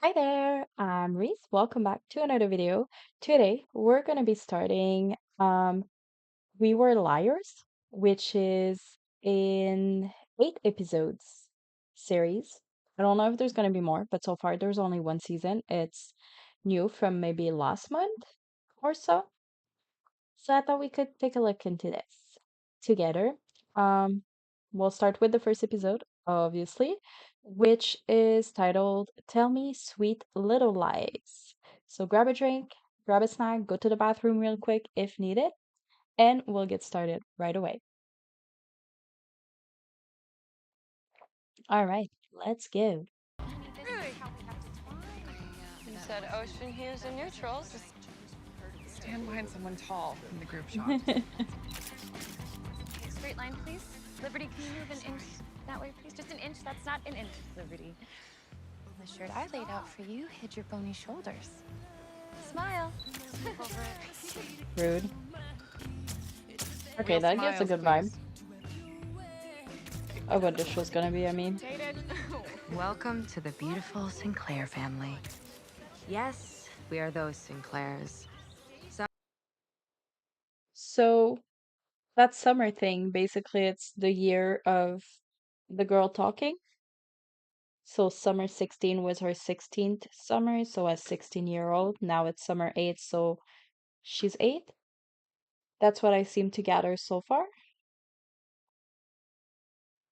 Hi there, I'm Reese. Welcome back to another video. Today we're gonna be starting We Were Liars, which is in 8 episodes series. I don't know if there's gonna be more, but so far there's only one season. It's new from maybe last month or so. So I thought we could take a look into this together. Um, we'll start with the first episode, obviously, which is titled Tell Me Sweet Little Lies. So grab a drink, grab a snack, go to the bathroom real quick if needed, and we'll get started right away. All right, let's go. Really? You said ocean hues and neutrals. Stand behind someone tall in the group shot. Okay, Straight line, please. Liberty, can you move an inch that way, please? Just an inch. That's not an inch, Liberty. The shirt I laid out for you hid your bony shoulders. Smile. rude. Okay, Real that gives a smiles, good vibe please. of what the show's gonna be, I mean. Welcome to the beautiful Sinclair family. Yes, we are those Sinclairs. So that summer thing, basically, it's the year of the girl talking. So summer 16 was her 16th summer, so as 16-year-old, now it's summer 8, so she's 8. That's what I seem to gather so far.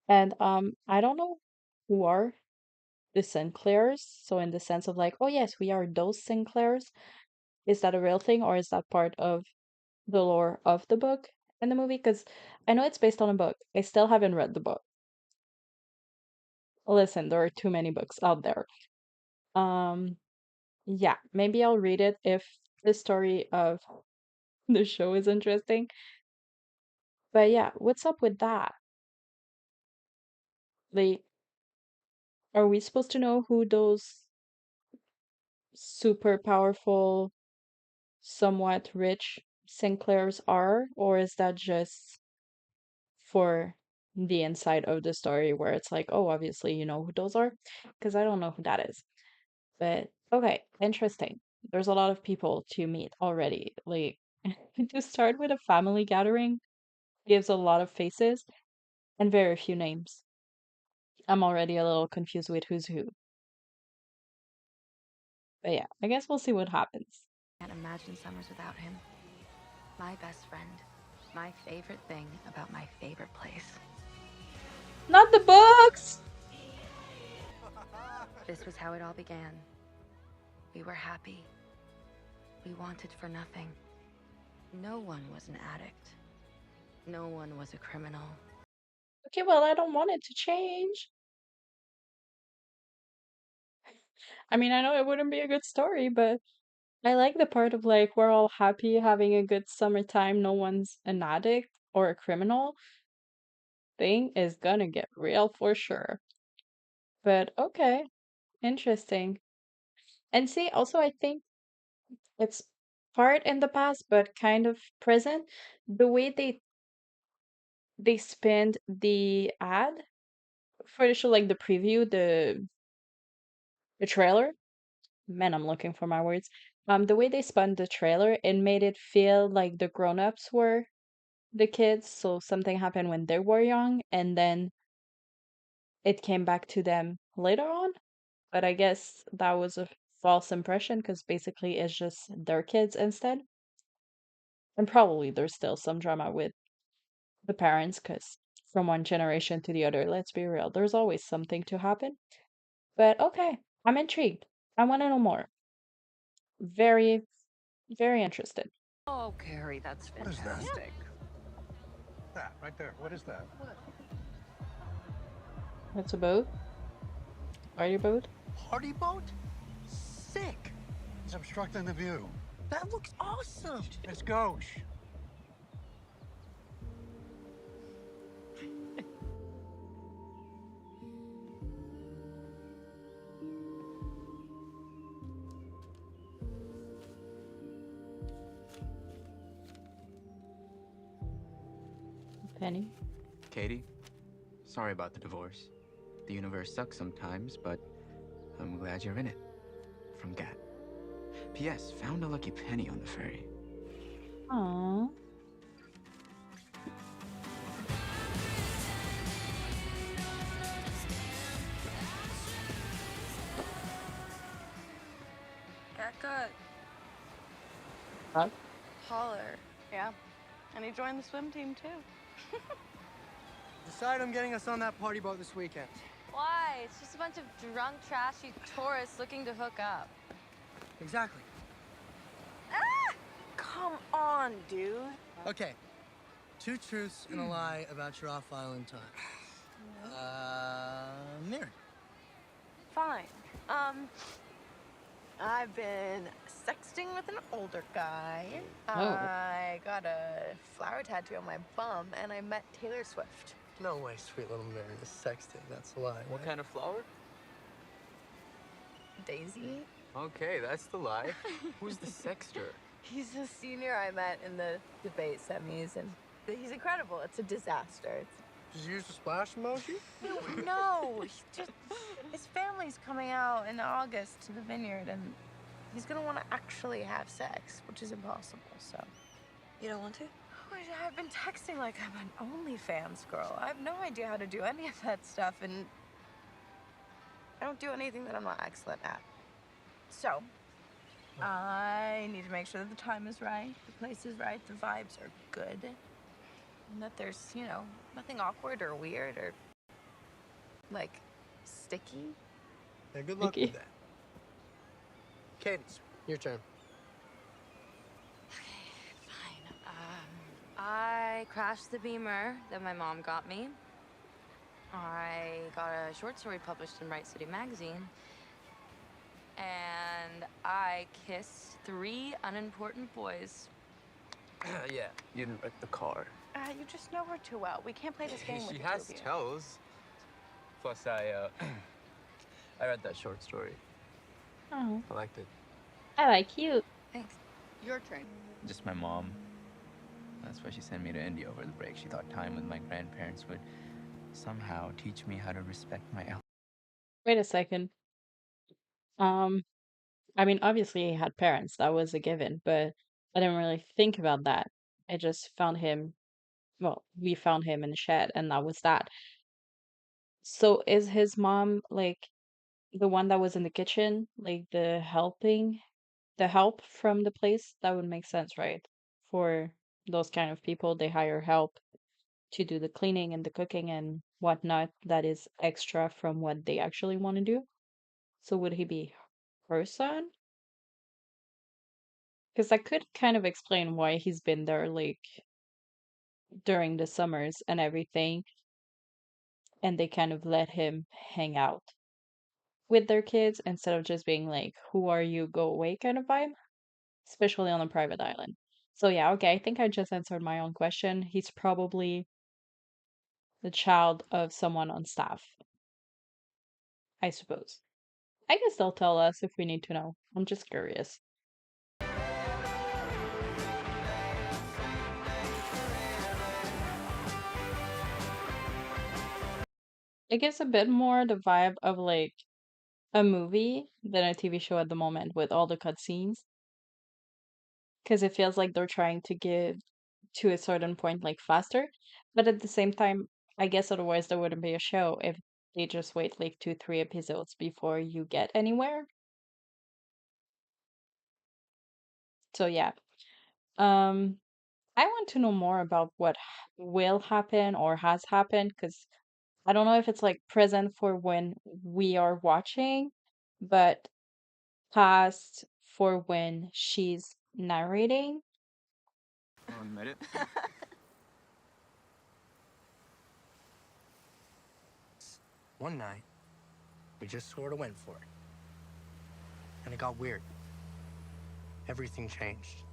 And I don't know who are the Sinclairs, so in the sense of like, oh yes, we are those Sinclairs. Is that a real thing or is that part of the lore of the book and the movie? Because I know it's based on a book. I still haven't read the book. Listen, there are too many books out there. Um, yeah, maybe I'll read it if the story of the show is interesting. But yeah, what's up with that? Like, are we supposed to know who those super powerful, somewhat rich Sinclairs are? Or is that just for the inside of the story where it's like, oh, obviously you know who those are? Because I don't know who that is. But okay, interesting. There's a lot of people to meet already. Like, to start with a family gathering gives a lot of faces and very few names. I'm already a little confused with who's who. But yeah, I guess we'll see what happens. Can't imagine summers without him. My best friend. My favorite thing about my favorite place. Not the books! This was how it all began. We were happy. We wanted for nothing. No one was an addict. No one was a criminal. Okay, well, I don't want it to change. I mean, I know it wouldn't be a good story, but I like the part of like we're all happy having a good summertime, no one's an addict or a criminal. Thing is gonna get real for sure. But okay, interesting. And see, also I think it's part in the past, but kind of present. The way they spend the ad for the show, like the preview, the trailer. Man, I'm looking for my words. The way they spun the trailer, it made it feel like the grown-ups were the kids, so something happened when they were young, and then it came back to them later on. But I guess that was a false impression because basically it's just their kids instead. And probably there's still some drama with the parents because from one generation to the other, let's be real, there's always something to happen. But okay, I'm intrigued. I want to know more. Very, very interested. Oh, Carrie, that's What is that? fantastic. That right there. What is that? It's a boat? Party boat? Party boat? Sick. It's obstructing the view. That looks awesome. It's gauche. Penny? Katie, sorry about the divorce. The universe sucks sometimes, but I'm glad you're in it. from Gat. P.S. Found a lucky penny on the ferry. Aw. Cat got What? taller. Yeah. And he joined the swim team too. Decide I'm getting us on that party boat this weekend. Why? It's just a bunch of drunk, trashy tourists looking to hook up. Exactly. Come on, dude. Okay. 2 truths and a lie about your off-island time. Mary. Fine. I've been sexting with an older guy. Oh. I got a flower tattoo on my bum, and I met Taylor Swift. No way, sweet little Mary is sexting. That's a lie. What kind of flower? Daisy. Okay, that's the lie. Who's the sexter? He's a senior I met in the debate semis, and he's incredible. It's a disaster. Did you use the splash emoji? No, his family's coming out in August to the vineyard, and he's gonna want to actually have sex, which is impossible. So, You don't want to? I've been texting like I'm an OnlyFans girl. I have no idea how to do any of that stuff, and I don't do anything that I'm not excellent at. So, I need to make sure that the time is right, the place is right, the vibes are good, and that there's, nothing awkward or weird or, like, sticky. Yeah, good luck Mickey. with that. Cadence, your turn. Fine. I crashed the Beamer that my mom got me. I got a short story published in Bright City magazine. And I kissed 3 unimportant boys. Yeah, you didn't wreck the car. You just know her too well. We can't play this game with She the has two of you. toes. Plus, I read that short story. Oh. I liked it. I like you. Thanks. Your turn. Just my mom. That's why she sent me to India over the break. She thought time with my grandparents would somehow teach me how to respect my elders. Wait a second. I mean, obviously he had parents, that was a given, but I didn't really think about that. I just found him, well, we found him in the shed, and that was that. So is his mom like the one that was in the kitchen, like the help from the place? That would make sense, right? For those kind of people, they hire help to do the cleaning and the cooking and whatnot that is extra from what they actually want to do. So would he be her son? Because that could kind of explain why he's been there like during the summers and everything, and they kind of let him hang out with their kids instead of just being like, who are you, go away kind of vibe, especially on a private island. So yeah, okay, I think I just answered my own question. He's probably the child of someone on staff, I suppose. I guess they'll tell us if we need to know. I'm just curious. It gives a bit more the vibe of like a movie than a TV show at the moment with all the cutscenes. Because it feels like they're trying to get to a certain point like faster. But at the same time, I guess otherwise there wouldn't be a show if they just wait like 2, 3 episodes before you get anywhere. So yeah. Um I want to know more about what will happen or has happened because I don't know if it's like present for when we are watching, but past for when she's narrating. Oh, you made it? One night, we just sort of went for it. And it got weird. Everything changed.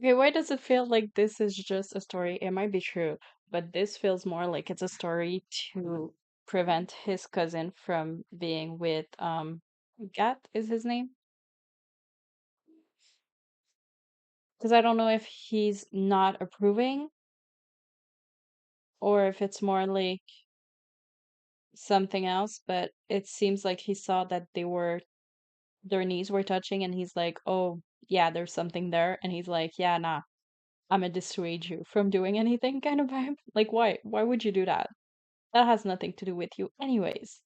Okay, why does it feel like this is just a story? It might be true, but this feels more like it's a story to prevent his cousin from being with Gat is his name? Because I don't know if he's not approving or if it's more like something else, but it seems like he saw that they were their knees were touching and he's like, "Oh, yeah, there's something there." And he's like, "Yeah, nah, I'm gonna dissuade you from doing anything," kind of vibe. Like, why? Why would you do that? That has nothing to do with you anyways.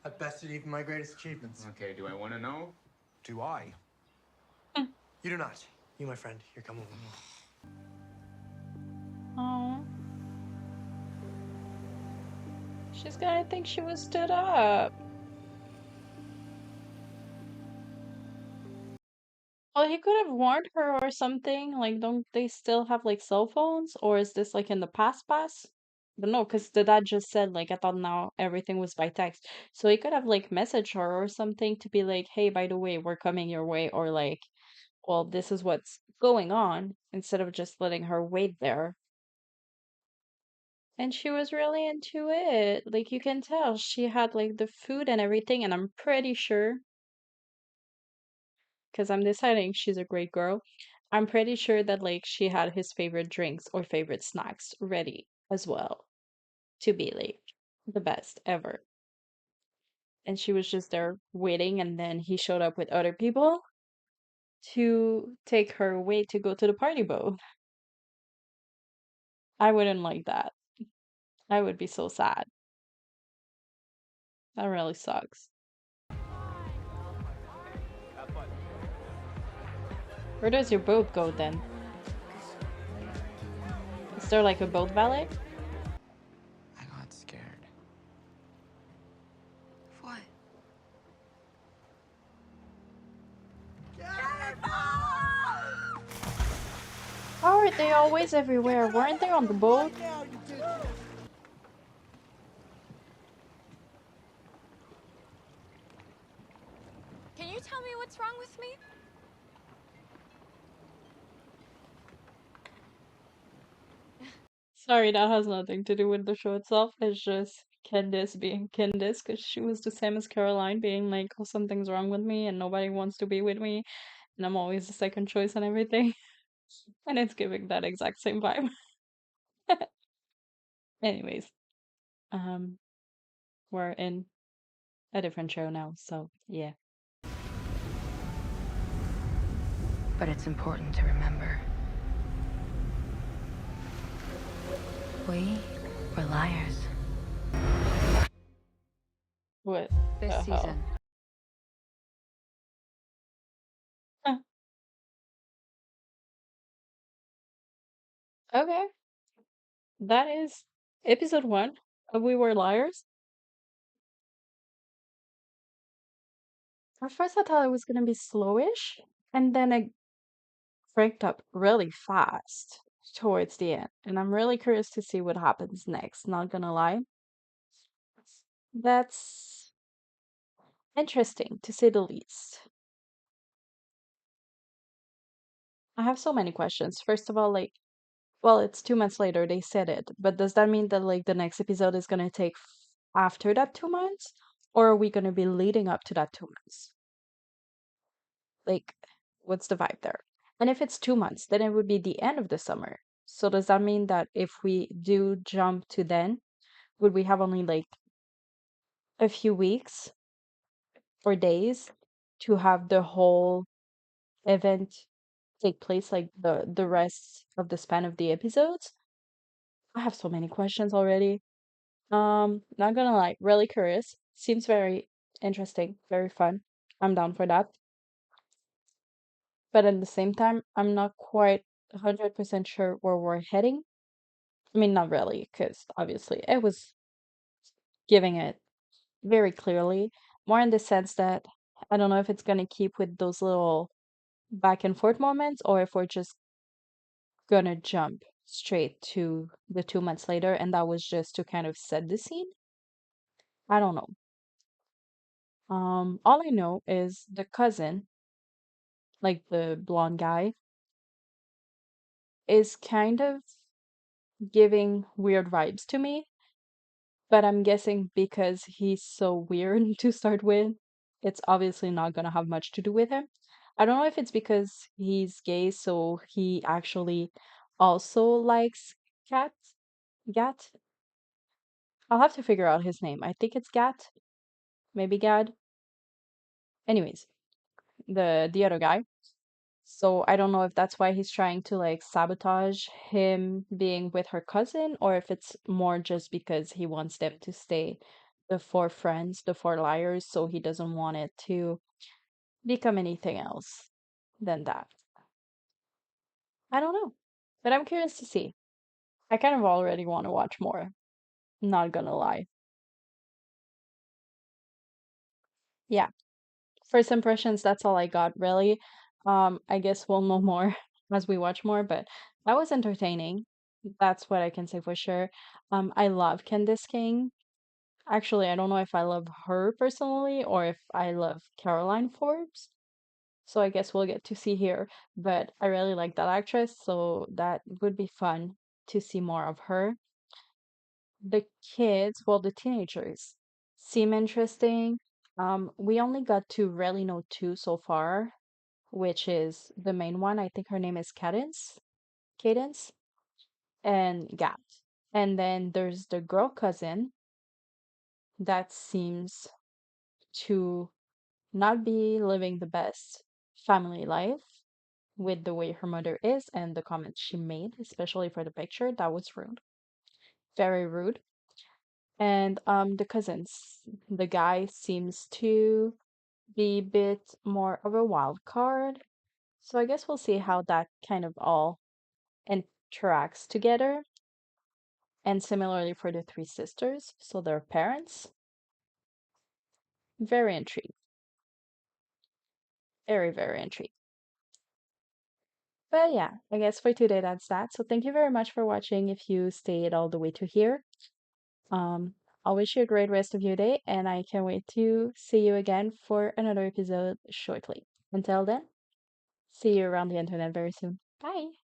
At best, it even my greatest achievements. Okay, do I want to know? Do I? Mm. You do not. You, my friend, you're coming with me. Oh, she's gonna think she was stood up. Well, he could have warned her or something. Like, don't they still have like cell phones? Or is this like in the past? But no, because the dad just said, like, I thought now everything was by text. So he could have like messaged her or something to be like, hey, by the way, we're coming your way. Or like, well, this is what's going on, instead of just letting her wait there. And she was really into it. Like, you can tell she had like the food and everything. And I'm pretty sure, because I'm deciding she's a great girl. I'm pretty sure that like she had his favorite drinks or favorite snacks ready as well to be like the best ever. And she was just there waiting, and then he showed up with other people to take her away to go to the party boat. I wouldn't like that. I would be so sad. That really sucks. Where does your boat go then? Is there like a boat valet? I got scared. What? How are they always everywhere? Weren't they on the boat? Can you tell me what's wrong with me? Sorry, that has nothing to do with the show itself. It's just Candice being Candice, because she was the same as Caroline, being like, oh, something's wrong with me and nobody wants to be with me, and I'm always the second choice and everything. And it's giving that exact same vibe. Anyways, um, we're in a different show now, so yeah. But it's important to remember. We were liars. What This the hell? season. Huh. Okay, that is episode 1 of We Were Liars. At first, I thought it was gonna be slowish, and then it ranked up really fast towards the end. And I'm really curious to see what happens next, not gonna lie. That's interesting, to say the least. I have so many questions. First of all, like, well, it's 2 months later, they said it, but does that mean that, like, the next episode is gonna take after that 2 months? Or are we gonna be leading up to that 2 months? Like, what's the vibe there? And if it's 2 months, then it would be the end of the summer. So does that mean that if we do jump to then, would we have only like a few weeks or days to have the whole event take place, like the rest of the span of the episodes? I have so many questions already. Not gonna lie, really curious. Seems very interesting, very fun. I'm down for that. But at the same time, I'm not quite 100% sure where we're heading. I mean, not really, because obviously it was giving it very clearly, more in the sense that I don't know if it's gonna keep with those little back and forth moments, or if we're just gonna jump straight to the 2 months later, and that was just to kind of set the scene. I don't know. All I know is the cousin, like the blonde guy, is kind of giving weird vibes to me, but I'm guessing because he's so weird to start with, it's obviously not gonna have much to do with him. I don't know if it's because he's gay, so he actually also likes cats. Gat? I'll have to figure out his name. I think it's Gat, maybe Gad. Anyways, the other guy. So I don't know if that's why he's trying to like sabotage him being with her cousin, or if it's more just because he wants them to stay the four friends, the four liars, so he doesn't want it to become anything else than that. I don't know. But I'm curious to see. I kind of already want to watch more. Not gonna lie. Yeah. First impressions, that's all I got really. I guess we'll know more as we watch more, but that was entertaining. That's what I can say for sure. I love Candice King. Actually, I don't know if I love her personally or if I love Caroline Forbes. So I guess we'll get to see here. But I really like that actress, so that would be fun to see more of her. The kids, well, the teenagers seem interesting. We only got to really know two so far, which is the main one. I think her name is Cadence, and Gap. And then there's the girl cousin that seems to not be living the best family life with the way her mother is and the comments she made, especially for the picture. That was rude. Very rude. And the cousins, the guy seems to be a bit more of a wild card. So I guess we'll see how that kind of all interacts together. And similarly for the three sisters, so their parents. Very intrigued. Very, very intrigued. But yeah, I guess for today that's that. So thank you very much for watching if you stayed all the way to here. Um, I'll wish you a great rest of your day, and I can't wait to see you again for another episode shortly. Until then, see you around the internet very soon. Bye!